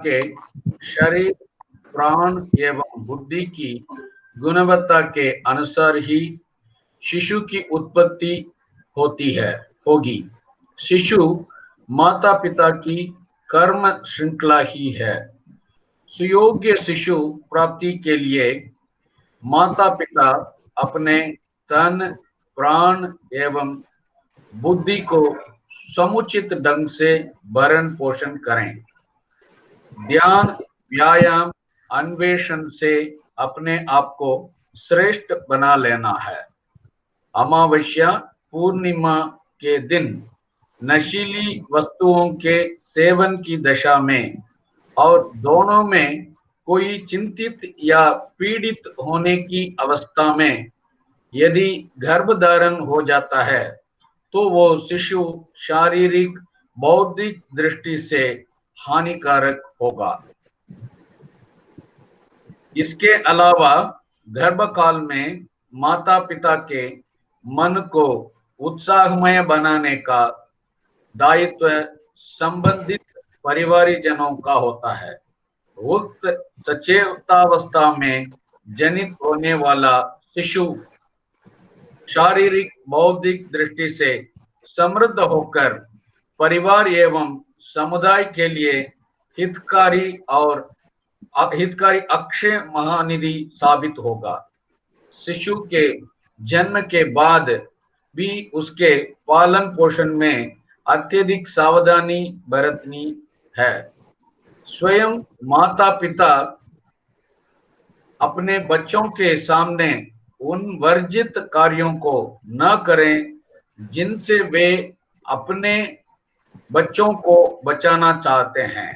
के शरीर, प्राण एवं बुद्धि की गुणवत्ता के अनुसार ही शिशु की उत्पत्ति होगी। शिशु माता पिता की कर्म श्रृंखला ही है। सुयोग्य शिशु प्राप्ति के लिए माता पिता अपने तन, प्राण एवं बुद्धि को समुचित ढंग से भरण पोषण करें। ध्यान, व्यायाम, अन्वेषण से अपने आप को श्रेष्ठ बना लेना है। अमावस्या, पूर्णिमा के दिन नशीली वस्तुओं के सेवन की दशा में और दोनों में कोई चिंतित या पीड़ित होने की अवस्था में यदि गर्भधारण हो जाता है तो वो शिशु शारीरिक, बौद्धिक दृष्टि से हानिकारक होगा। इसके अलावा गर्भकाल में माता पिता के मन को उत्साहमय बनाने का दायित्व संबंधित परिवारजनों का होता है। उक्त सचेतावस्था में जनित होने वाला शिशु शारीरिक, बौद्धिक दृष्टि से समृद्ध होकर परिवार एवं समुदाय के लिए हितकारी अक्षय महानिधि साबित होगा। शिशु के जन्म के बाद भी उसके पालन पोषण में अत्यधिक सावधानी बरतनी है। स्वयं माता पिता अपने बच्चों के सामने उन वर्जित कार्यों को न करें जिनसे वे अपने बच्चों को बचाना चाहते हैं।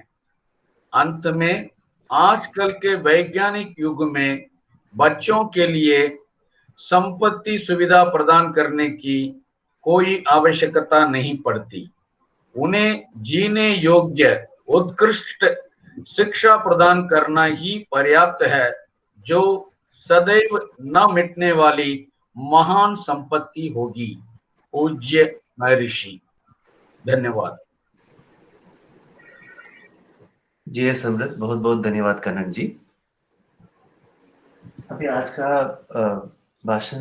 अंत में आजकल के वैज्ञानिक युग में बच्चों के लिए संपत्ति सुविधा प्रदान करने की कोई आवश्यकता नहीं पड़ती। उन्हें जीने योग्य उत्कृष्ट शिक्षा प्रदान करना ही पर्याप्त है, जो सदैव न मिटने वाली महान संपत्ति होगी। पूज्य महर्षि। धन्यवाद। जी समृद्ध, बहुत बहुत धन्यवाद कनक जी। अभी आज का भाषण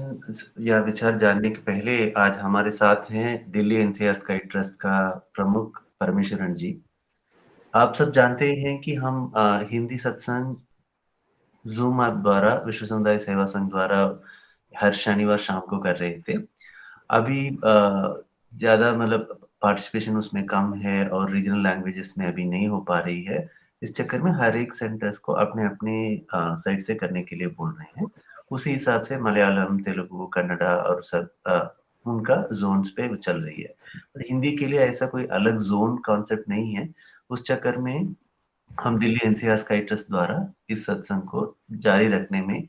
या विचार जानने के पहले आज हमारे साथ हैं दिल्ली एनसीआर स्काई ट्रस्ट का प्रमुख परमेश्वरन जी। आप सब जानते हैं कि हम हिंदी सत्संग जूम ऐप द्वारा विश्व समुदाय सेवा संघ द्वारा हर शनिवार शाम को कर रहे थे। अभी ज्यादा मतलब पार्टिसिपेशन उसमें कम है और रीजनल लैंग्वेजेस में अभी नहीं हो पा रही है। इस चक्कर में हर एक सेंटर्स को अपने अपने साइड से करने के लिए बोल रहे हैं। उसी हिसाब से मलयालम, तेलुगु, कन्नडा और सब उनका जोन्स पे चल रही है। पर हिंदी के लिए ऐसा कोई अलग जोन कॉन्सेप्ट नहीं है। उस चक्कर में हम दिल्ली एनसीआर स्काई ट्रस्ट द्वारा इस सत्संग को जारी रखने में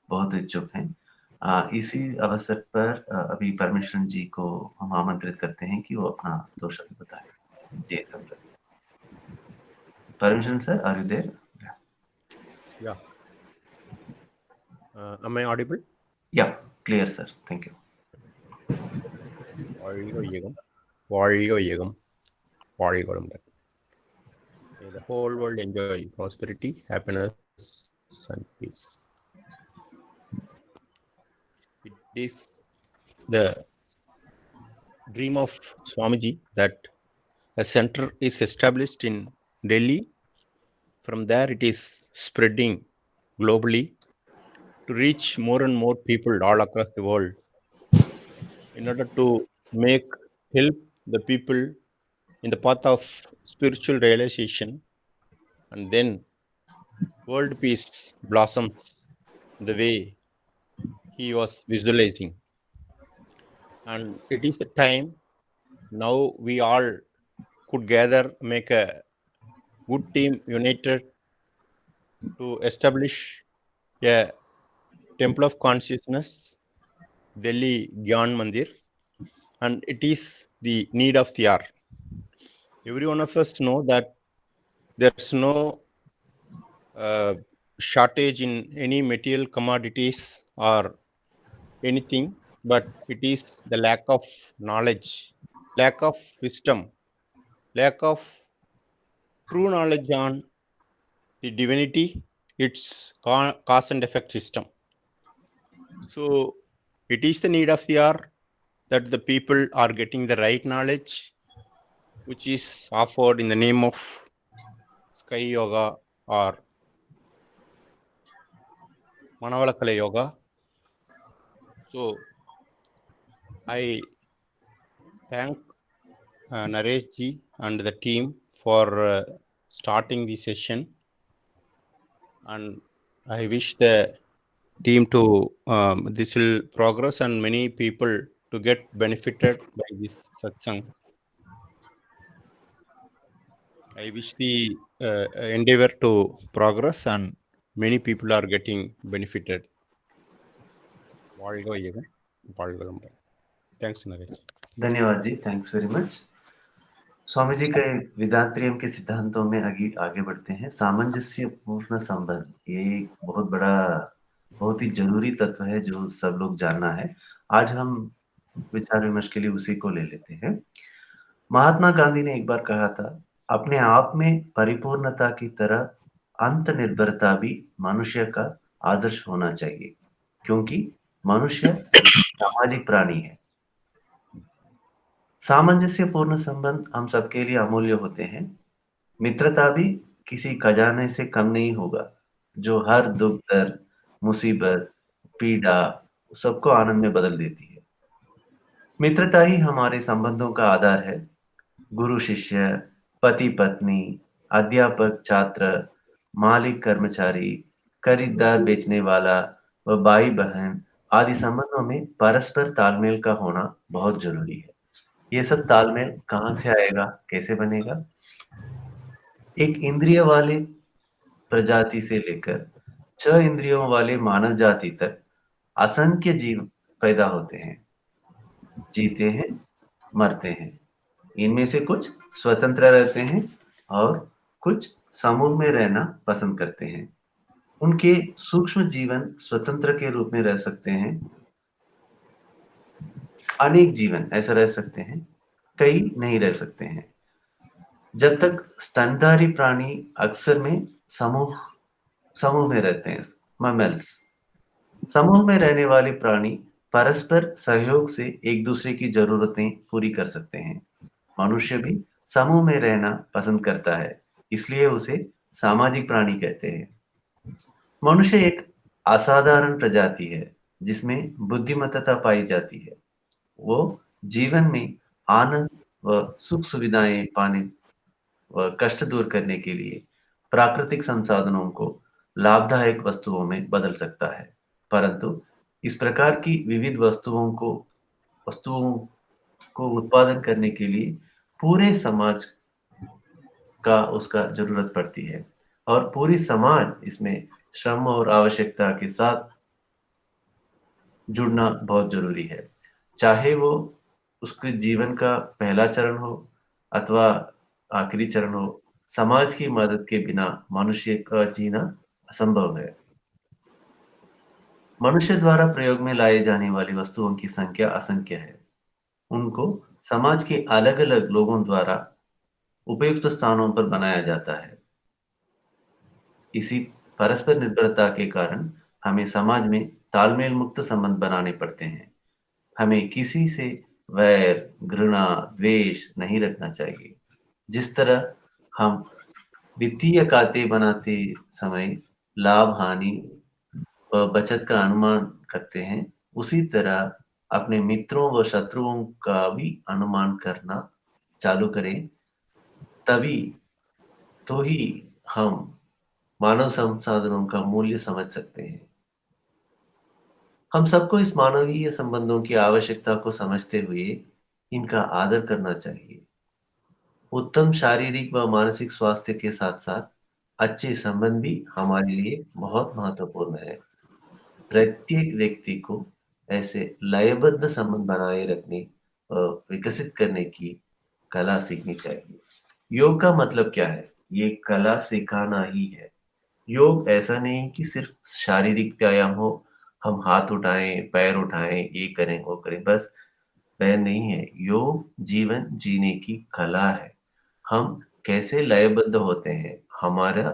बहुत इच्छुक हैं। इसी अवसर पर अभी परमेश्वरन जी को हम आमंत्रित करते हैं कि वो अपना 2 शब्द बताएं। जी समृद्ध। Permission, sir, are you there? Yeah. Am I audible? Yeah, clear, sir. Thank you. May the whole world enjoy prosperity, happiness, and peace. It is the dream of Swamiji that a center is established in Delhi. From there, it is spreading globally to reach more and more people all across the world in order to help the people in the path of spiritual realization, and then world peace blossoms the way he was visualizing. And it is the time now we all could gather, make a good team united to establish a temple of consciousness, Delhi Gyan Mandir, and it is the need of the hour. Every one of us know that there's no shortage in any material commodities or anything, but it is the lack of knowledge, lack of wisdom, lack of true knowledge on the divinity, its cause and effect system. So it is the need of the hour that the people are getting the right knowledge, which is offered in the name of Sky Yoga or Manavalakala Yoga. So I thank Naresh ji and the team for starting the session, and I wish the team to this will progress and many people to get benefited by this satsang. I wish the endeavor to progress and many people are getting benefited. வாழ்க வையகம், வாழ்க வளமுடன். Thanks, Naresh. धन्यवाद जी, thanks very much. Swami ji के वेदांतरियम के सिद्धांतों में आगे बढ़ते हैं। सामंजस्य पूर्ण संबंध, ये एक बहुत ही जरूरी तत्व है जो सब लोग जानना है। आज हम विचार विमर्श के लिए उसी को ले लेते हैं। महात्मा गांधी ने एक बार कहा था, अपने आप में परिपूर्णता की तरह अंत निर्भरता भी मनुष्य का आदर्श होना चाहिए, क्योंकि मनुष्य सामाजिक प्राणी है। सामंजस्यपूर्ण संबंध हम सबके लिए अमूल्य होते हैं। मित्रता भी किसी खजाने से कम नहीं होगा, जो हर दुख दर्द, मुसीबत, पीड़ा सबको आनंद में बदल देती है। मित्रता ही हमारे संबंधों का आधार है। गुरु शिष्य, पति पत्नी, अध्यापक छात्र, मालिक कर्मचारी, खरीदार बेचने वाला व भाई बहन आदि संबंधों में परस्पर तालमेल का होना बहुत जरूरी है। ये सब तालमेल कहाँ से आएगा, कैसे बनेगा? एक इंद्रिय वाले प्रजाति से लेकर 6 इंद्रियों वाले मानव जाति तक असंख्य जीव पैदा होते हैं, जीते हैं, मरते हैं। इनमें से कुछ स्वतंत्र रहते हैं और कुछ समूह में रहना पसंद करते हैं। उनके सूक्ष्म जीवन स्वतंत्र के रूप में रह सकते हैं। अनेक जीवन ऐसा रह सकते हैं, कई नहीं रह सकते हैं। जब तक स्तनधारी प्राणी अक्सर में समूह में रहते हैं, मैमल्स। समूह में रहने वाले प्राणी परस्पर सहयोग से एक दूसरे की जरूरतें पूरी कर सकते हैं। मनुष्य भी समूह में रहना पसंद करता है, इसलिए उसे सामाजिक प्राणी कहते हैं। मनुष्य एक असाधारण प्रजाति है, जिसमें बुद्धिमत्ता पाई जाती है। वो जीवन में आनंद व सुख सुविधाएं पाने व कष्ट दूर करने के लिए प्राकृतिक संसाधनों को लाभदायक वस्तुओं में बदल सकता है। परंतु इस प्रकार की विविध वस्तुओं को उत्पादन करने के लिए पूरे समाज का उसका जरूरत पड़ती है, और पूरी समाज इसमें श्रम और आवश्यकता के साथ जुड़ना बहुत जरूरी है। चाहे वो उसके जीवन का पहला चरण हो अथवा आखिरी चरण हो, समाज की मदद के बिना मनुष्य का जीना असंभव है। मनुष्य द्वारा प्रयोग में लाई जाने वाली वस्तुओं की संख्या असंख्य है। उनको समाज के अलग-अलग लोगों द्वारा उपयुक्त स्थानों पर बनाया जाता है। इसी परस्पर निर्भरता के कारण हमें समाज में तालमेल मुक्त संबंध बनाने पड़ते हैं। हमें किसी से वैर, घृणा, द्वेष नहीं रखना चाहिए। जिस तरह हम वित्तीय खाते बनाते समय लाभ, हानि व बचत का अनुमान करते हैं, उसी तरह अपने मित्रों व शत्रुओं का भी अनुमान करना चालू करें। तभी तो ही हम मानव संसाधनों का मूल्य समझ सकते हैं। हम सबको इस मानवीय संबंधों की आवश्यकता को समझते हुए इनका आदर करना चाहिए। उत्तम शारीरिक व मानसिक स्वास्थ्य के साथ साथ अच्छे संबंध भी हमारे लिए बहुत महत्वपूर्ण है। प्रत्येक व्यक्ति को ऐसे लयबद्ध संबंध बनाए रखने और विकसित करने की कला सीखनी चाहिए। योग का मतलब क्या है? ये कला सिखाना ही है। योग ऐसा नहीं कि सिर्फ शारीरिक व्यायाम हो, हम हाथ उठाएं, पैर उठाएं, ये करें, वो करें, बस वह नहीं है। योग जीवन जीने की कला है। हम कैसे लयबद्ध होते हैं, हमारा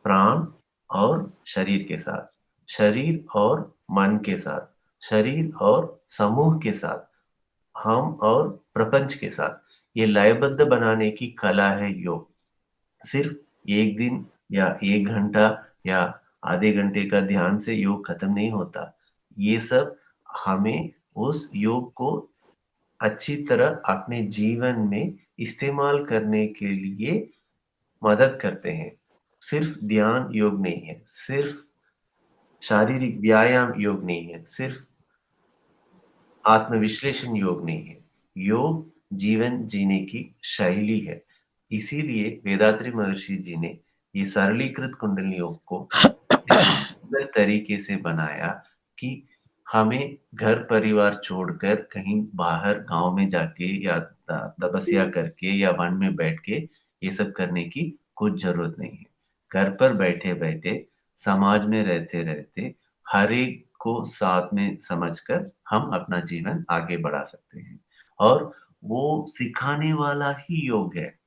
प्राण और शरीर के साथ, शरीर और मन के साथ, शरीर और समूह के साथ, हम और प्रपंच के साथ। ये लयबद्ध बनाने की कला है योग। सिर्फ एक दिन या 1 घंटा या आधे घंटे का ध्यान से योग खत्म नहीं होता। ये सब हमें उस योग को अच्छी तरह अपने जीवन में इस्तेमाल करने के लिए मदद करते हैं। सिर्फ ध्यान योग नहीं है, सिर्फ शारीरिक व्यायाम योग नहीं है, सिर्फ आत्मविश्लेषण योग नहीं है। योग जीवन जीने की शैली है। इसीलिए वेदात्रि महर्षि जी ने ये सरलीकृत कुंडली योग को सुंदर तरीके से बनाया कि हमें घर परिवार छोड़कर कहीं बाहर गांव में जाके या तपस्या करके या वन में बैठ के ये सब करने की कुछ जरूरत नहीं है। घर पर बैठे बैठे समाज में रहते रहते हर एक को साथ में समझकर हम अपना जीवन आगे बढ़ा सकते हैं। और वो सिखाने वाला ही योग है।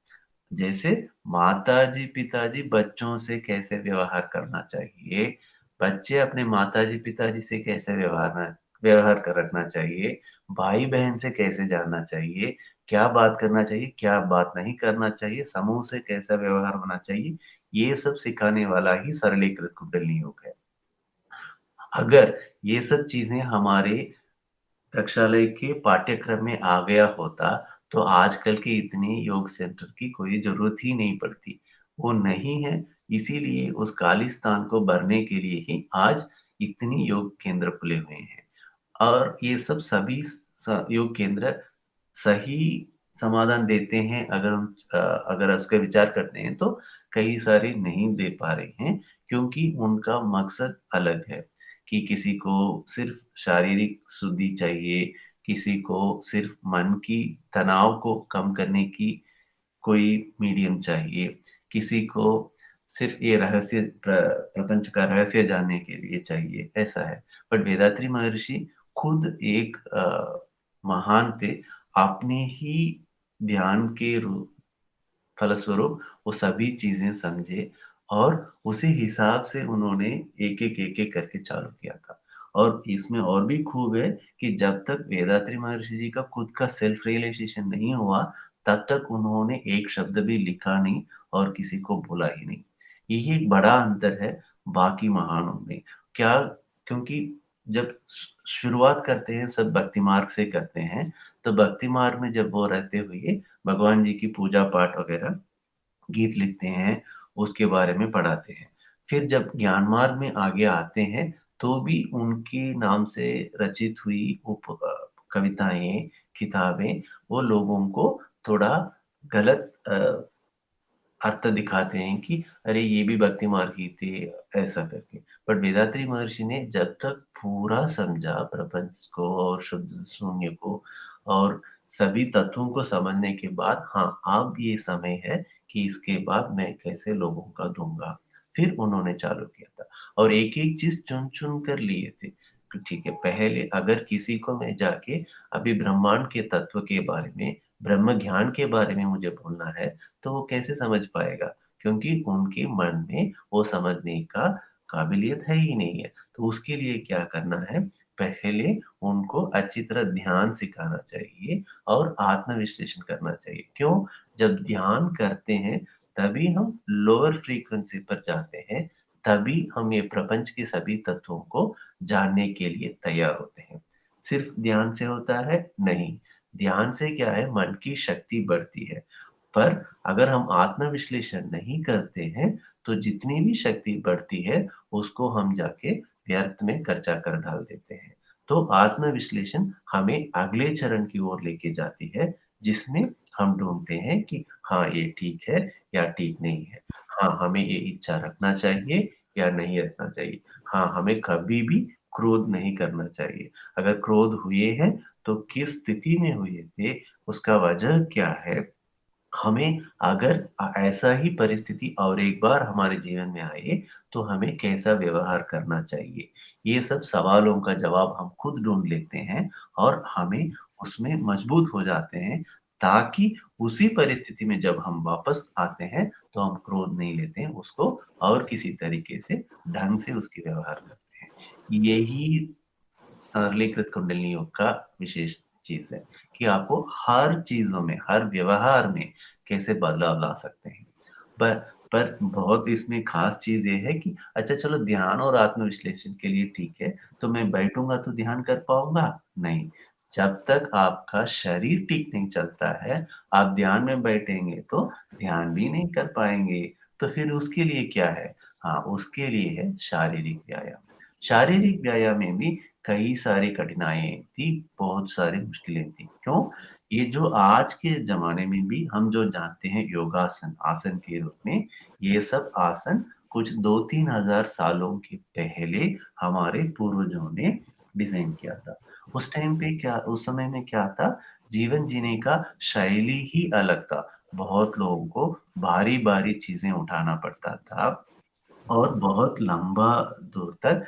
जैसे माताजी पिताजी बच्चों से कैसे व्यवहार करना चाहिए, बच्चे अपने माताजी पिताजी से कैसे व्यवहार कर रखना चाहिए, भाई बहन से कैसे जानना चाहिए, क्या बात करना चाहिए, क्या बात नहीं करना चाहिए, समूह से कैसा व्यवहार होना चाहिए, ये सब सिखाने वाला ही सरलीकृत कुंडली योग है। अगर ये सब चीजें हमारे प्रक्षालय के पाठ्यक्रम में आ गया होता, तो आजकल के इतने योग सेंटर की कोई ज़रूरत ही नहीं पड़ती। वो नहीं है, इसीलिए उस खालिस्तान को भरने के लिए ही आज इतनी योग केंद्र खुले हुए हैं। और ये सब सभी योग केंद्र सही समाधान देते हैं। अगर उसका विचार करते हैं तो कई सारे नहीं दे पा रहे हैं, क्योंकि उनका मकसद अलग है कि किसी को सिर्फ शारीरिक शुद्धि चाहिए, किसी को सिर्फ मन की तनाव को कम करने की कोई मीडियम चाहिए, किसी को सिर्फ ये प्रपंच का रहस्य जानने के लिए चाहिए, ऐसा है। बट वेदात्री महर्षि खुद एक महान थे। अपने ही ध्यान के फलस्वरूप वो सभी चीजें समझे और उसी हिसाब से उन्होंने एक एक करके चालू किया था। और इसमें और भी खूब है कि जब तक वेदात्री महर्षि जी का खुद का सेल्फ रियलाइजेशन नहीं हुआ, तब तक उन्होंने एक शब्द भी लिखा नहीं और किसी को बोला ही नहीं। यही एक बड़ा अंतर है बाकी महानों में। क्या? क्योंकि जब शुरुआत करते हैं सब भक्ति मार्ग से करते हैं, तो भक्ति मार्ग में जब वो रहते हुए भगवान जी की पूजा पाठ वगैरह गीत लिखते हैं, उसके बारे में पढ़ाते हैं। फिर जब ज्ञान मार्ग में आगे आते हैं, तो भी उनके नाम से रचित हुई कविताएँ, किताबें वो लोगों को थोड़ा गलत अर्थ दिखाते हैं कि अरे ये भी भक्ति मार्ग ही थे, ऐसा करके। बट वेदात्री महर्षि ने जब तक पूरा समझा प्रपंच को और शुद्ध शून्य को और सभी तत्वों को समझने के बाद, हाँ, अब ये समय है कि इसके बाद मैं कैसे लोगों का दूंगा। फिर उन्होंने चालू किया था और एक-एक चीज़ चुन-चुन कर लिए थे कि ठीक है, पहले अगर किसी को मैं जाके अभी ब्रह्मांड के तत्व के बारे में, ब्रह्म ज्ञान के बारे में मुझे बोलना है, तो वो कैसे समझ पाएगा? क्योंकि उनके मन में वो समझने का काबिलियत है ही नहीं है। तो उसके लिए क्या करना है, पहले उनको अच्छी तरह ध्यान सिखाना चाहिए और आत्म-विश्लेषण करना चाहिए। क्यों? जब ध्यान करते हैं, तभी हम लोअर फ्रीक्वेंसी पर जाते हैं, तभी हम ये प्रपंच के सभी तत्वों को जानने के लिए तैयार होते हैं। सिर्फ ध्यान से होता है? नहीं। ध्यान से क्या है, मन की शक्ति बढ़ती है। पर अगर हम आत्म-विश्लेषण नहीं करते हैं, तो जितनी भी शक्ति बढ़ती है, उसको हम जाके व्यर्थ में खर्चा कर डाल देते हैं। तो आत्म-विश्लेषण हमें अगले चरण की ओर लेके जाती है, जिसमें हम ढूँढते हैं कि हाँ, ये ठीक है या ठीक नहीं है। हाँ, हमें ये इच्छा रखना चाहिए या नहीं रखना चाहिए। हाँ, हमें कभी भी क्रोध नहीं करना चाहिए। अगर क्रोध हुए हैं, तो किस स्थिति में हुए थे, उसका वजह क्या है? हमें अगर ऐसा ही परिस्थिति और एक बार हमारे जीवन में आए, तो हमें कैसा व्यवहार करना चाहिए? ये सब सवालों का जवाब हम खुद ढूँढ लेते हैं और हमें उसमें मजबूत हो जाते हैं। ताकि उसी परिस्थिति में जब हम वापस आते हैं तो हम क्रोध नहीं लेते हैं उसको, और किसी तरीके से ढंग से उसकी व्यवहार करते हैं। यही सरलीकृत कुंडलिनी योग का विशेष चीज है कि आपको हर चीजों में, हर व्यवहार में कैसे बदलाव ला सकते हैं। पर पर बहुत इसमें खास चीज ये है कि अच्छा चलो ध्यान और आत्मविश्लेषण के लिए ठीक है, तो मैं बैठूंगा तो ध्यान कर पाऊंगा? नहीं। जब तक आपका शरीर ठीक नहीं चलता है, आप ध्यान में बैठेंगे तो ध्यान भी नहीं कर पाएंगे। तो फिर उसके लिए क्या है? हाँ, उसके लिए है शारीरिक व्यायाम। शारीरिक व्यायाम में भी कई सारी कठिनाइयाँ थी, बहुत सारी मुश्किलें थी। क्यों? ये जो आज के ज़माने में भी हम जो जानते हैं योगासन, आसन के रूप में, ये सब आसन कुछ 2-3 हज़ार सालों के पहले हमारे पूर्वजों ने डिज़ाइन किया था। उस समय में क्या था, जीवन जीने का शैली ही अलग था। बहुत लोगों को भारी-भारी चीज़ें उठाना पड़ता था और बहुत लंबा दूर तक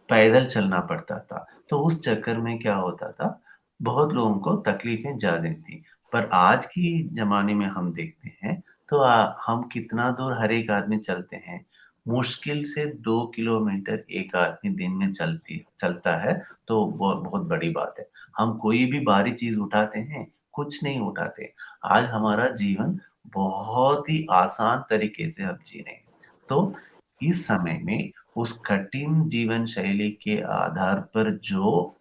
पैदल चलना पड़ता था। तो उस चक्कर में क्या होता था, बहुत लोगों को तकलीफ़ें ज़्यादा थी। पर आज की ज़माने में हम देखते हैं तो हम कितना दूर हर एक आदमी चलते हैं। मुश्किल से 2 किलोमीटर एक आदमी दिन में चलता है, तो बहुत बड़ी बात है। हम कोई भी भारी चीज़ उठाते हैं, कुछ नहीं उठाते। आज हमारा जीवन बहुत ही आसान तरीके से हम जी रहे हैं। तो इस समय में उस कठिन जीवन शैली के आधार पर जो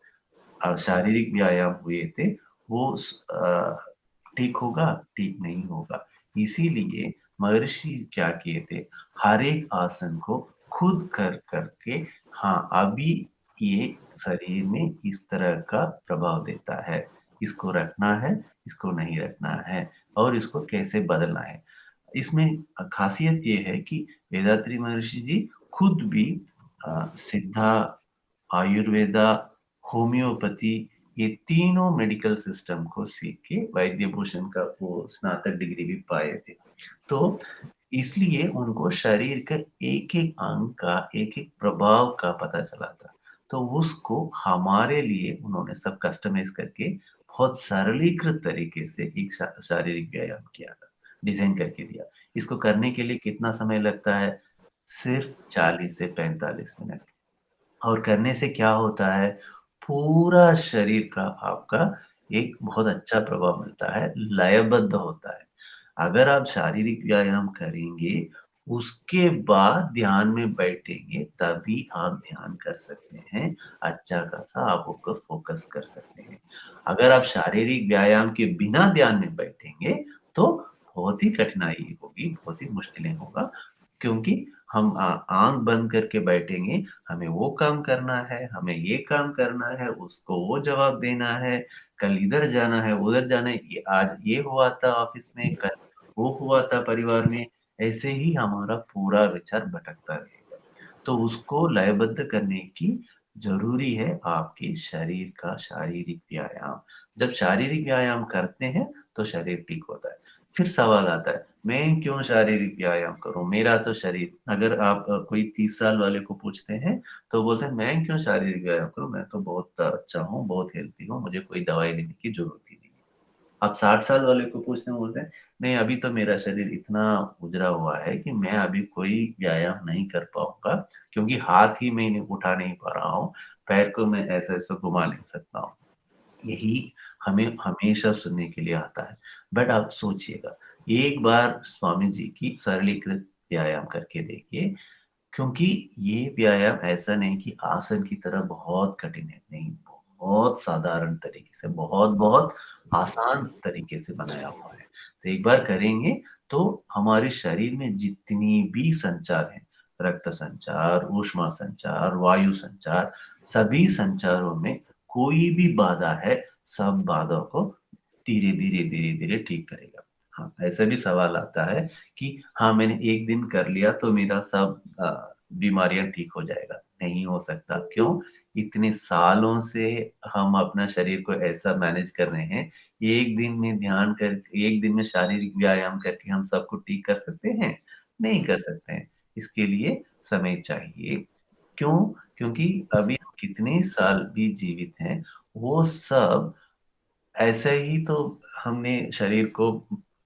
शारीरिक व्यायाम हुए थे, वो ठीक होगा? ठीक नहीं होगा। इसीलिए महर्षि क्या किए थे, हर एक आसन को खुद कर के, हाँ, अभी ये शरीर में इस तरह का प्रभाव देता है, इसको रखना है, इसको नहीं रखना है और इसको कैसे बदलना है। इसमें खासियत ये है कि वेदात्री महर्षि जी खुद भी सिद्धा, आयुर्वेदा, होम्योपैथी, ये तीनों मेडिकल सिस्टम को सीख के वैद्य भूषण का वो स्नातक डिग्री भी पाए थे। तो इसलिए उनको शरीर के एक-एक अंग का, एक-एक प्रभाव का पता चला था। तो उसको हमारे लिए उन्होंने सब कस्टमाइज़ करके बहुत सरलीकृत तरीके से एक शारीरिक व्यायाम किया था, डिज़ाइन करके दिया। इसको करने के लिए कितना समय लगता है? सिर्फ़ 40 से 45 मिनट। और करने से क्या होता है, पूरा शरीर का आपका एक बहुत अच्छा प्रभाव मिलता है, लयबद्ध होता है। अगर आप शारीरिक व्यायाम करेंगे, उसके बाद ध्यान में बैठेंगे, तभी आप ध्यान कर सकते हैं, अच्छा-खासा आप ऊपर फ़ोकस कर सकते हैं। अगर आप शारीरिक व्यायाम के बिना ध्यान में बैठेंगे, तो बहुत ही कठिनाई होगी, बहुत ही मुश्किलें होगा, क्योंकि हम आँख बंद करके बैठेंगे, हमें वो काम करना है, हमें ये काम करना है, उसको वो जवाब देना है, कल इधर जाना है, उधर जाना है, ये आज ये हुआ था ऑफ़िस में, कल वो हुआ था परिवार में, ऐसे ही हमारा पूरा विचार भटकता रहेगा। तो उसको लयबद्ध करने की ज़रूरी है आपके शरीर का शारीरिक व्यायाम। जब शारीरिक व्यायाम करते हैं, तो शरीर ठीक होता है। फिर सवाल आता है, मैं क्यों शारीरिक व्यायाम करूँ? मेरा तो शरीर, अगर आप कोई 30 साल वाले को पूछते हैं, तो बोलते हैं, "मैं क्यों शारीरिक व्यायाम करूँ? मैं तो बहुत अच्छा हूँ, बहुत हेल्दी हूँ, मुझे कोई दवाई लेने की ज़रूरत ही नहीं है।" आप 60 साल वाले को पूछते हैं, बोलते हैं, "नहीं, अभी तो मेरा शरीर इतना उजरा हुआ है कि मैं अभी कोई व्यायाम नहीं कर पाऊँगा, क्योंकि हाथ ही मैं नहीं उठा नहीं पा रहा हूँ, पैर को मैं ऐसे-ऐसे घुमा नहीं सकता हूँ।" यही हमें हमेशा सुनने के लिए आता है। बट आप सोचिएगा, एक बार स्वामी जी की सरलीकृत व्यायाम करके देखिए, क्योंकि ये व्यायाम ऐसा नहीं कि आसन की तरह बहुत कठिन है, नहीं, बहुत साधारण तरीके से, बहुत-बहुत आसान तरीके से बनाया हुआ है। तो एक बार करेंगे तो हमारे शरीर में जितनी भी संचार हैं, रक्त संचार, ऊष्मा संचार, वायु संचार, सभी संचारों में कोई भी बाधा है, सब बाधा को धीरे-धीरे, धीरे-धीरे ठीक करेगा। हाँ, ऐसा भी सवाल आता है कि हाँ, मैंने 1 दिन कर लिया तो मेरा सब बीमारियाँ ठीक हो जाएगा। नहीं हो सकता, क्यों? इतने सालों से हम अपना शरीर को ऐसा मैनेज कर रहे हैं, 1 दिन में 1 दिन में शारीरिक व्यायाम करके हम सबको ठीक कर सकते हैं? नहीं कर सकते हैं। इसके लिए समय चाहिए। क्यों? क्योंकि अभी हम कितने साल भी जीवित हैं, वो सब ऐसे ही तो हमने शरीर को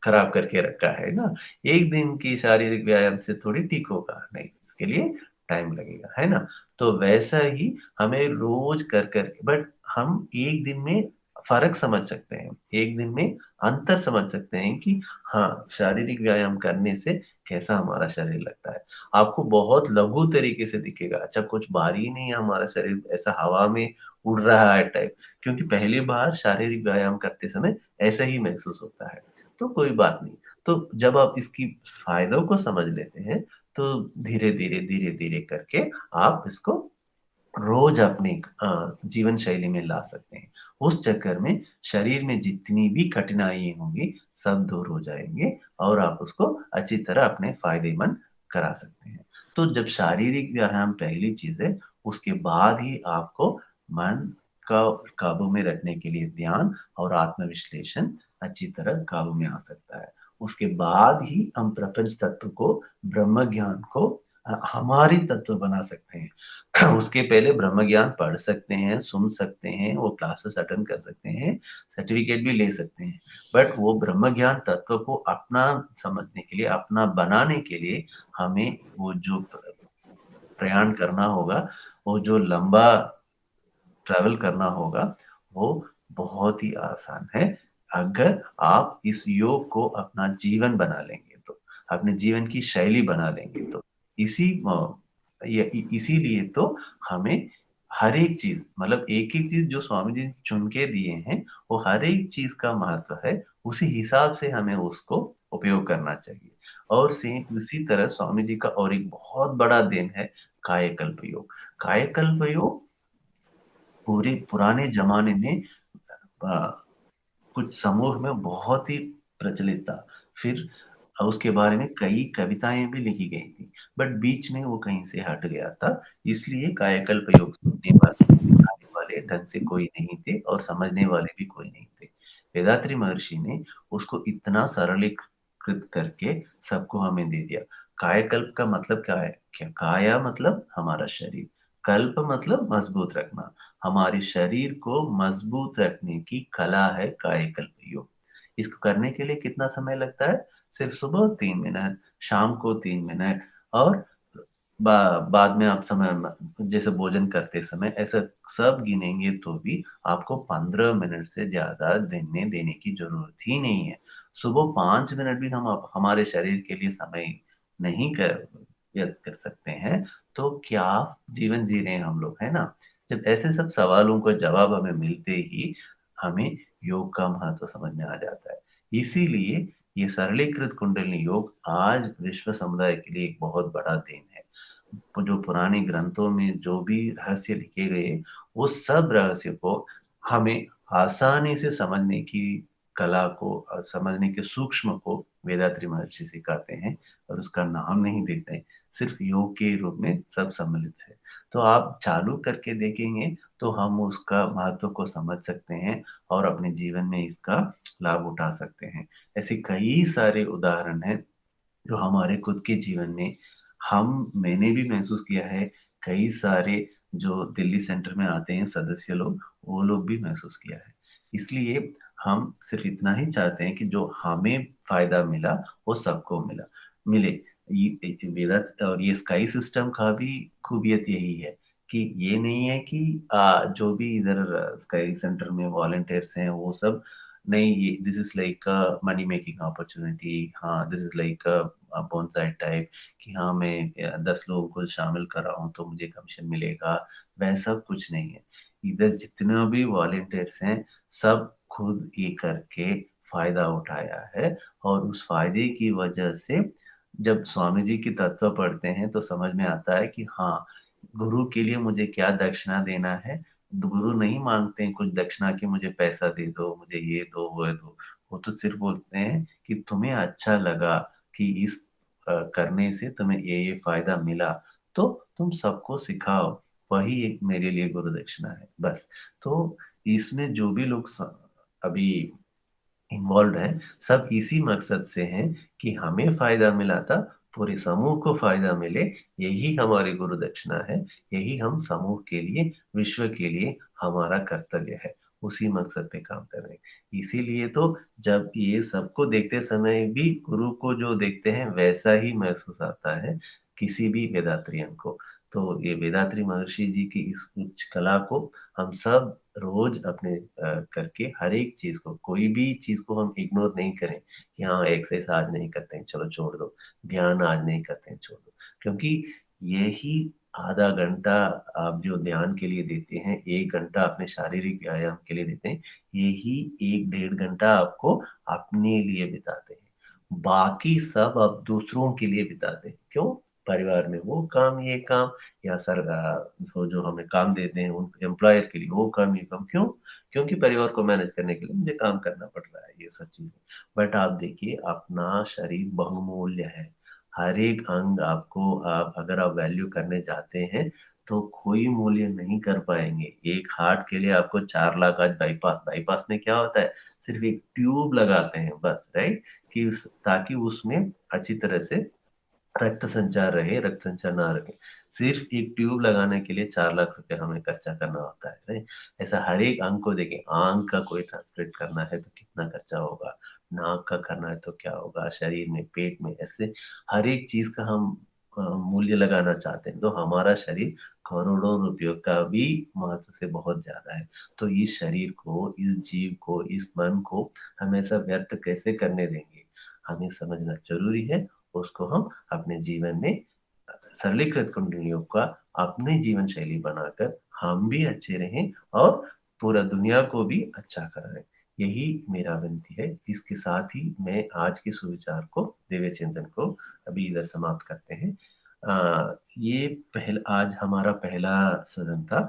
खराब करके रखा है ना। एक दिन की शारीरिक व्यायाम से थोड़ी ठीक होगा, नहीं, इसके लिए टाइम लगेगा, है ना। तो वैसा ही हमें रोज कर कर, बट हम एक दिन में फर्क समझ सकते हैं, एक दिन में अंतर समझ सकते हैं कि हाँ, शारीरिक व्यायाम करने से कैसा हमारा शरीर लगता है। आपको बहुत लघु तरीके से दिखेगा, अच्छा कुछ भारी नहीं है हमारा शरीर, ऐसा हवा में उड़ रहा है टाइप, क्योंकि पहली बार शारीरिक व्यायाम करते समय ऐसा ही महसूस होता है। तो कोई बात नहीं। तो जब आप इसकी फायदों को समझ लेते हैं, तो धीरे-धीरे करके आप इसको रोज अपने जीवन शैली में ला सकते हैं। उस चक्कर में शरीर में जितनी भी कठिनाई होंगी, सब दूर हो जाएँगे और आप उसको अच्छी तरह अपने फ़ायदेमंद करा सकते हैं। तो जब शारीरिक व्यायाम पहली चीज़ है, उसके बाद ही आपको मन का काबू में रखने के लिए ध्यान और आत्म-विश्लेषण अच्छी तरह काबू में आ सकता है। उसके बाद ही हम प्रपंच तत्व को, ब्रह्म ज्ञान को हमारी तत्व बना सकते हैं। उसके पहले ब्रह्म ज्ञान पढ़ सकते हैं, सुन सकते हैं, वो क्लासेस अटेंड कर सकते हैं, सर्टिफ़िकेट भी ले सकते हैं। बट वो ब्रह्म ज्ञान तत्व को अपना समझने के लिए, अपना बनाने के लिए हमें वो जो प्रयाण करना होगा, वो जो लंबा ट्रैवल करना होगा, वो बहुत ही आसान है, अगर आप इस योग को अपना जीवन बना लेंगे तो, अपने जीवन की शैली बना लेंगे तो। इसी ये इसीलिए तो हमें हर एक चीज़, मतलब एक-एक चीज़ जो स्वामी जी ने चुन के दिए हैं, वो हर एक चीज़ का महत्व है, उसी हिसाब से हमें उसको उपयोग करना चाहिए। और सेम उसी तरह स्वामी जी का और एक बहुत बड़ा देन है कायकल्प योग। कायकल्प योग पूरे पुराने ज़माने में अ, कुछ समूह में बहुत ही प्रचलित था। फिर उसके बारे में कई कविताएँ भी लिखी गई थी, बट बीच में वो कहीं से हट गया था, इसलिए कायाकल्प योग सीखने वाले, सिखाने वाले ढंग से कोई नहीं थे और समझने वाले भी कोई नहीं थे। वेदात्री महर्षि ने उसको इतना सरलीकृत करके सबको हमें दे दिया। कायाकल्प का मतलब क्या है? क्या काया मतलब हमारा शरीर, कल्प मतलब मजबूत रखना। हमारे शरीर को मजबूत रखने की कला है कायकल्प योग। इसको करने के लिए कितना समय लगता है? सिर्फ सुबह 3 मिनट, शाम को 3 मिनट और बाद में आप समय जैसे भोजन करते समय ऐसा सब गिनेंगे तो भी आपको 15 मिनट से ज़्यादा दिन में देने की ज़रूरत ही नहीं है। सुबह 5 मिनट भी हम हमारे शरीर के लिए समय नहीं कर व्यर्थ कर सकते हैं, तो क्या जीवन जी रहे हैं हम लोग, है ना? जब ऐसे सब सवालों का जवाब हमें मिलते ही हमें योग का महत्व समझ में आ जाता है। इसीलिए ये सरलीकृत कुंडलिनी योग आज विश्व समुदाय के लिए एक बहुत बड़ा देन है। जो पुराने ग्रंथों में जो भी रहस्य लिखे गए, वो सब रहस्य को हमें आसानी से समझने की कला को समझने के सूक्ष्म को वेदात्री महर्षि सिखाते हैं और उसका नाम नहीं देते हैं, सिर्फ योग के रूप में सब सम्मिलित है। तो आप चालू करके देखेंगे तो हम उसका महत्व को समझ सकते हैं और अपने जीवन में इसका लाभ उठा सकते हैं। ऐसे कई सारे उदाहरण हैं जो हमारे खुद के जीवन में मैंने भी महसूस किया है, कई सारे जो दिल्ली सेंटर में आते हैं सदस्य लोग, वो लोग भी महसूस किया है। इसलिए हम सिर्फ़ इतना ही चाहते हैं कि जो हमें फ़ायदा मिला, वो सबको मिले। वेदांत और ये स्काई सिस्टम का भी खूबियत यही है कि ये नहीं है कि जो भी इधर स्काई सेंटर में वॉलंटियर्स हैं, वो सब नहीं, ये this is like a money making opportunity, हाँ, this is like bonsai type कि हाँ, मैं 10 लोगों को शामिल कर रहा हूँ तो मुझे कमीशन मिलेगा, वैसा कुछ नहीं है। इधर जितना भी वॉलंटियर्स हैं, सब खुद ये करके फ़ायदा उठाया है और उस फ़ायदे की वजह से जब स्वामी जी की तत्व पढ़ते हैं तो समझ में आता है कि हाँ, गुरु के लिए मुझे क्या दक्षिणा देना है। गुरु नहीं माँगते हैं कुछ दक्षिणा कि मुझे पैसा दे दो, मुझे ये दो, वो दो। वो तो सिर्फ़ बोलते हैं कि तुम्हें अच्छा लगा कि इस करने से तुम्हें ये फ़ायदा मिला, तो तुम सबको सिखाओ, वही एक मेरे लिए गुरु दक्षिणा है, बस। तो इसमें जो भी लोग अभी इन्वॉल्व्ड हैं, सब इसी मकसद से हैं कि हमें फ़ायदा मिला था, पूरे समूह को फ़ायदा मिले, यही हमारी गुरु दक्षिणा है, यही हम समूह के लिए, विश्व के लिए हमारा कर्तव्य है। उसी मकसद पे काम कर रहे हैं। इसीलिए तो जब ये सबको देखते समय भी गुरु को जो देखते हैं वैसा ही महसूस आता है किसी भी वेदात्रियन को। तो ये वेदात्री महर्षि जी की इस उच्च कला को हम सब रोज अपने करके हर एक चीज को, कोई भी चीज को हम इग्नोर नहीं करें कि हाँ एक्सरसाइज आज नहीं करते हैं चलो छोड़ दो, ध्यान आज नहीं करते हैं छोड़ दो, क्योंकि यही आधा घंटा आप जो ध्यान के लिए देते हैं, 1 घंटा अपने शारीरिक व्यायाम के लिए देते हैं, यही 1-1.5 घंटा आपको अपने लिए बिताते हैं, बाकी सब आप दूसरों के लिए बिताते हैं। क्यों? परिवार में वो काम ये काम, या सर जो हमें काम देते हैं उन एम्प्लॉयर के लिए वो काम ये काम। क्यों? क्योंकि परिवार को मैनेज करने के लिए मुझे काम करना पड़ रहा है, ये सब चीजें। बट आप देखिए अपना शरीर बहुमूल्य है, हर एक अंग आपको, आप अगर आप वैल्यू करने जाते हैं तो कोई मूल्य नहीं कर पाएंगे। एक हार्ट के लिए आपको 4 लाख, आज बाईपास, बाईपास में क्या होता है, सिर्फ एक ट्यूब लगाते हैं बस, राइट, कि ताकि उसमें अच्छी तरह से रक्त संचार रहे, रक्त संचार ना रहे, सिर्फ एक ट्यूब लगाने के लिए 4 लाख रुपए हमें खर्चा करना होता है, राइट। ऐसा हर एक अंग को देखें, आंख का कोई ट्रांसप्लांट करना है तो कितना खर्चा होगा, नाक का करना है तो क्या होगा, शरीर में, पेट में, ऐसे हर एक चीज का हम मूल्य लगाना चाहते हैं। तो हमारा शरीर करोड़ों रुपयों का भी महत्व से बहुत ज्यादा है। तो इस शरीर को, इस जीव को, इस मन को हमेशा व्यर्थ कैसे करने देंगे, हमें समझना जरूरी है। उसको हम अपने जीवन में सरलीकृत कुंडलियों का अपनी जीवन शैली बनाकर हम भी अच्छे रहें और पूरा दुनिया को भी अच्छा कराएं, यही मेरा विनती है। इसके साथ ही मैं आज के सुविचार को, दिव्य चिंतन को अभी इधर समाप्त करते हैं। ये आज हमारा पहला सदन था,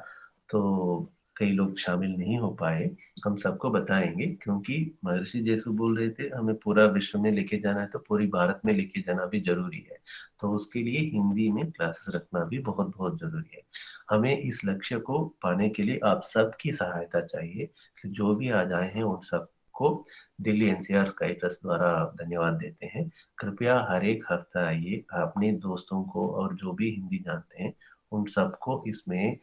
तो कई लोग शामिल नहीं हो पाए। हम सबको बताएंगे, क्योंकि महर्षि जैसे बोल रहे थे हमें पूरा विश्व में लेके जाना है, तो पूरी भारत में लेके जाना भी जरूरी है। तो उसके लिए हिंदी में क्लासेस रखना भी बहुत बहुत जरूरी है। हमें इस लक्ष्य को पाने के लिए आप सबकी सहायता चाहिए। तो जो भी आज आए हैं उन सबको दिल्ली एनसीआर स्काई ट्रस्ट द्वारा धन्यवाद देते हैं। कृपया हर एक हफ्ता आइए, अपने दोस्तों को और जो भी हिंदी जानते हैं उन सबको इसमें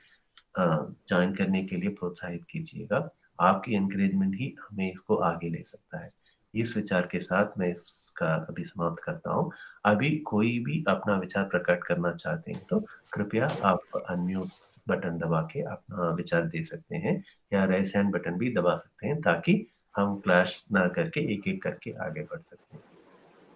ज्वाइन करने के लिए प्रोत्साहित कीजिएगा। आपकी एनकरेजमेंट ही हमें इसको आगे ले सकता है। इस विचार के साथ मैं इसका अभी समाप्त करता हूँ। अभी कोई भी अपना विचार प्रकट करना चाहते हैं तो कृपया आप अनम्यूट बटन दबा के अपना विचार दे सकते हैं, या रेस हैंड बटन भी दबा सकते हैं, ताकि हम क्लैश ना करके एक एक करके आगे बढ़ सकते हैं।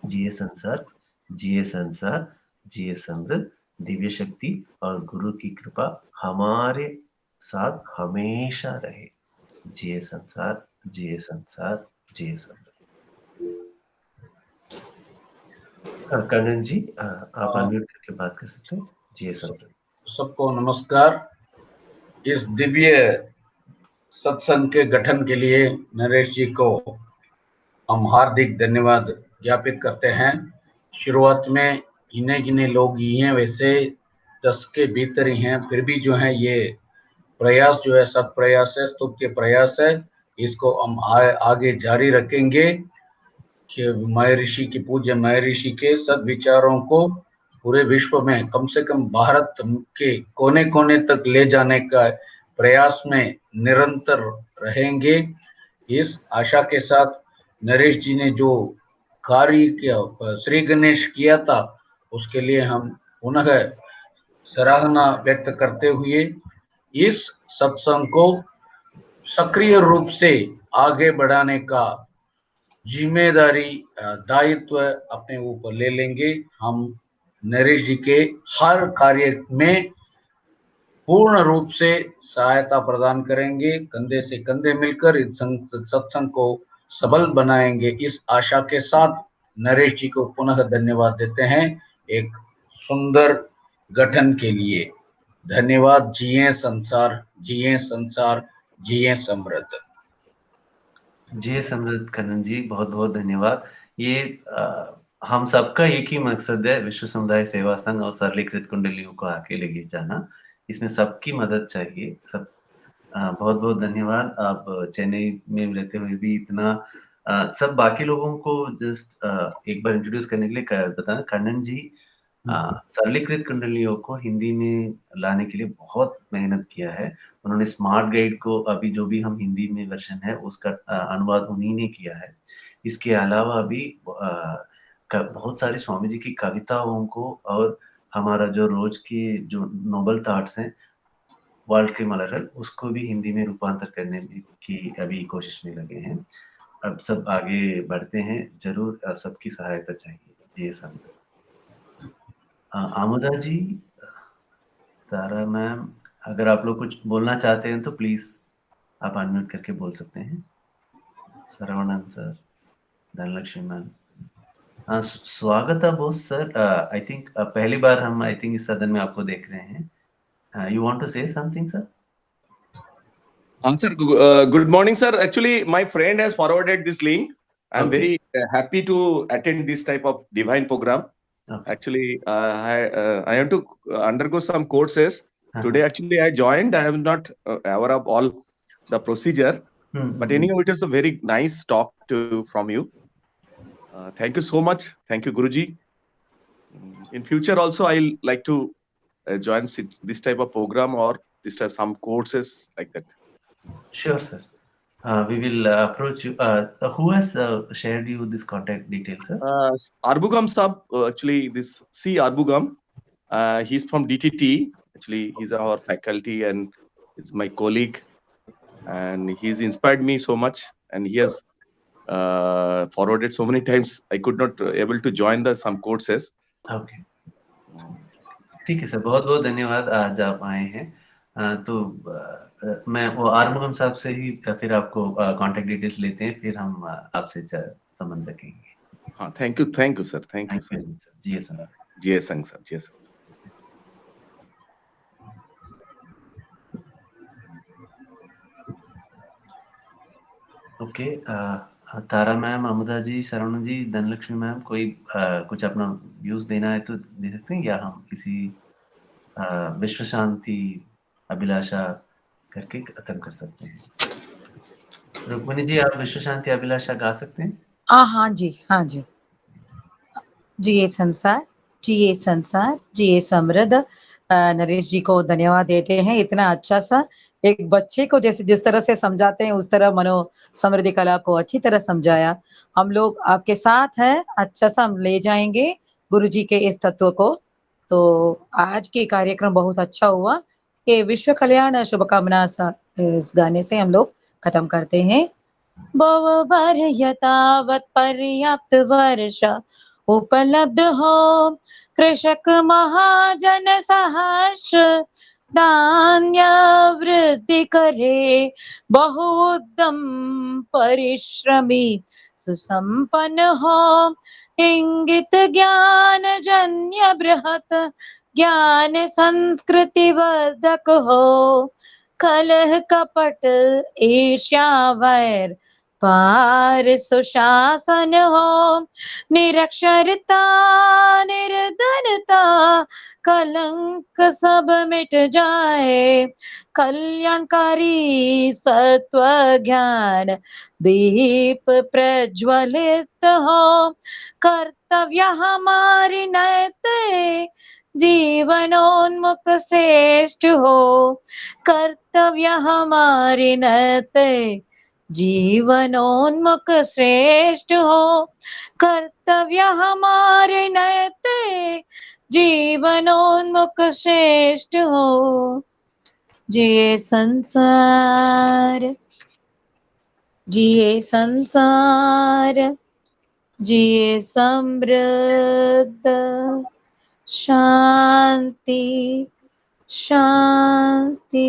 जिए संसार, जिए संसार, जिए समृद्ध, दिव्य शक्ति और गुरु की कृपा हमारे साथ हमेशा रहे। जिए संसार, जिए संसार, जिए समृद्ध। कंगन जी, आप अनम्यूट करके बात कर सकते हैं। जिए समृद्ध। सबको नमस्कार। इस दिव्य सत्संग के गठन के लिए नरेश जी को हम हार्दिक धन्यवाद ज्ञापित करते हैं। शुरुआत में गिने गिने लोग ही हैं, वैसे 10 के भीतर ही हैं, फिर भी जो है ये प्रयास जो है सब प्रयास है, स्तुत के प्रयास है। इसको हम आगे जारी रखेंगे कि महर्षि की, पूज्य महर्षि के सद्विचारों को पूरे विश्व में, कम से कम भारत के कोने कोने तक ले जाने का प्रयास में निरंतर रहेंगे। इस आशा के साथ नरेश जी ने जो कार्य किया, श्री गणेश किया था, उसके लिए हम पुनः सराहना व्यक्त करते हुए इस सत्संग को सक्रिय रूप से आगे बढ़ाने का जिम्मेदारी, दायित्व अपने ऊपर ले लेंगे। हम नरेश जी के हर कार्य में पूर्ण रूप से सहायता प्रदान करेंगे, कंधे से कंधे मिलकर इस सत्संग को सबल बनाएंगे। इस आशा के साथ नरेश जी को पुनः धन्यवाद देते हैं एक सुंदर गठन के लिए। धन्यवाद। जिए संसार, जिए संसार, जिए समृद्ध। जी समृद्ध करण जी, बहुत बहुत धन्यवाद। ये हम सबका एक ही मकसद है, विश्व समुदाय सेवा संघ और सरलीकृत कुंडलियों को आगे लेके जाना। इसमें सबकी मदद चाहिए। सब बहुत बहुत धन्यवाद। आप चेन्नई में रहते हुए भी इतना सब बाकी लोगों को जस्ट एक बार इंट्रोड्यूस करने के लिए बताना। कन्नन जी सरलीकृत कुंडलियों को हिंदी में लाने के लिए बहुत मेहनत किया है। उन्होंने स्मार्ट गाइड को अभी जो भी हम हिंदी में वर्जन है उसका अनुवाद उन्हीं ने किया है। इसके अलावा अभी बहुत सारी स्वामी जी की कविताओं को और हमारा जो रोज के जो नोबल थॉट्स हैं வாழ்க்கை மலர்கள் उसको भी हिंदी में रूपांतर करने की अभी कोशिश में लगे हैं। अब सब आगे बढ़ते हैं, जरूर सबकी सहायता चाहिए। जी सब आमुदा जी, तारा मैम, अगर आप लोग कुछ बोलना चाहते हैं तो प्लीज आप अनम्यूट करके बोल सकते हैं। सरवणन सर, धनलक्ष्मी मैम, स्वागत है बोस सर। आई थिंक पहली बार हम आई थिंक इस सदन में आपको देख रहे हैं। You want to say something sir? Sir, good morning, sir. Actually, my friend has forwarded this link. I'm Okay. very happy to attend this type of divine program. Okay. Actually, I have to undergo some courses. Today, actually, I joined. I am not aware of all the procedure. But anyhow, it is a very nice talk from you. Thank you so much. Thank you, Guruji. In future also, I'll like to join this type of program or this type some courses like that. Sure, sir. We will approach you. Who has shared you this contact details, sir? Arbugam Sab, actually, this C. Arbugam, he's from DTT. Actually, he's our faculty and is my colleague. And he's inspired me so much. And he has forwarded so many times. I could not able to join some courses. Okay. ठीक है sir, बहुत बहुत धन्यवाद आज आप आए हैं। तो मैं वो आर्मुगम साहब से ही फिर आपको कांटेक्ट डिटेल्स लेते हैं, फिर हम आपसे संबंध रखेंगे। हाँ, thank you sir, thank you sir. जी सर, जी संग सर, जी sir. Okay, Tara ma'am, Amuda ji, Sharan ji, Dhanlaxmi ma'am, कोई कुछ अपना व्यूज देना है तो दे सकते हैं, या हम किसी विश्व शांति अभिलाषा करके खत्म कर सकते हैं। रुक्मिणी जी, आप विश्व शांति अभिलाषा गा सकते हैं? हाँ जी, हाँ जी। जिए संसार, जिए संसार, जिए समृद्ध। नरेश जी को धन्यवाद देते हैं। इतना अच्छा सा एक बच्चे को जैसे जिस तरह से समझाते हैं उस तरह मनो समृद्धि कला को अच्छी तरह समझाया। हम लोग आपके साथ हैं, अच्छा सा हम ले जाएंगे गुरु जी के इस तत्व को। तो आज के कार्यक्रम बहुत अच्छा हुआ। ये विश्व कल्याण शुभकामना इस गाने से हम लोग खत्म करते हैं। भव भर यथावत पर्याप्त वर्षा उपलब्ध हो, कृषक महाजन सहर्ष धान्य वृद्धि करे, बहुउद्यम परिश्रमी सुसंपन्न हो, इंगित ज्ञान जन्य बृहत ज्ञान संस्कृति वर्धक हो, कलह कपट ईर्ष्या वैर पार सुशासन हो, निरक्षरता निर्धनता कलंक सब मिट जाए, कल्याणकारी सत्व ज्ञान दीप प्रज्वलित हो, कर्तव्य हमारी नैतिक जीवनोन्मुख श्रेष्ठ हो, कर्तव्य हमारी नैतिक जीवनोन्मुख श्रेष्ठ हो, कर्तव्य हमारे नैतिक जीवनोन्मुख श्रेष्ठ हो। जिए संसार, जिए संसार, जिए समृद्ध, शांति शांति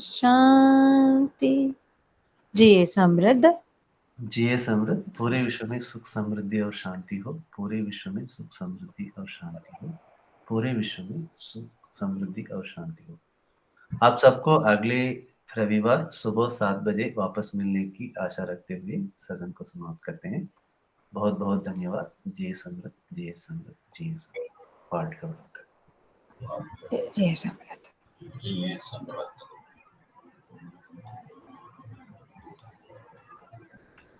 शांति। जिए समृद्ध, जिए समृद्ध, पूरे विश्व में सुख समृद्धि और शांति हो, पूरे विश्व में सुख समृद्धि और शांति हो, पूरे विश्व में सुख समृद्धि और शांति हो। आप सबको अगले रविवार सुबह 7 बजे वापस मिलने की आशा रखते हुए सदन को समाप्त करते हैं। बहुत बहुत धन्यवाद। जिए समृद्ध, जिए समृद्ध, जिए समृद्ध। पाठ का जिए समृद्ध, जिए समृद्ध।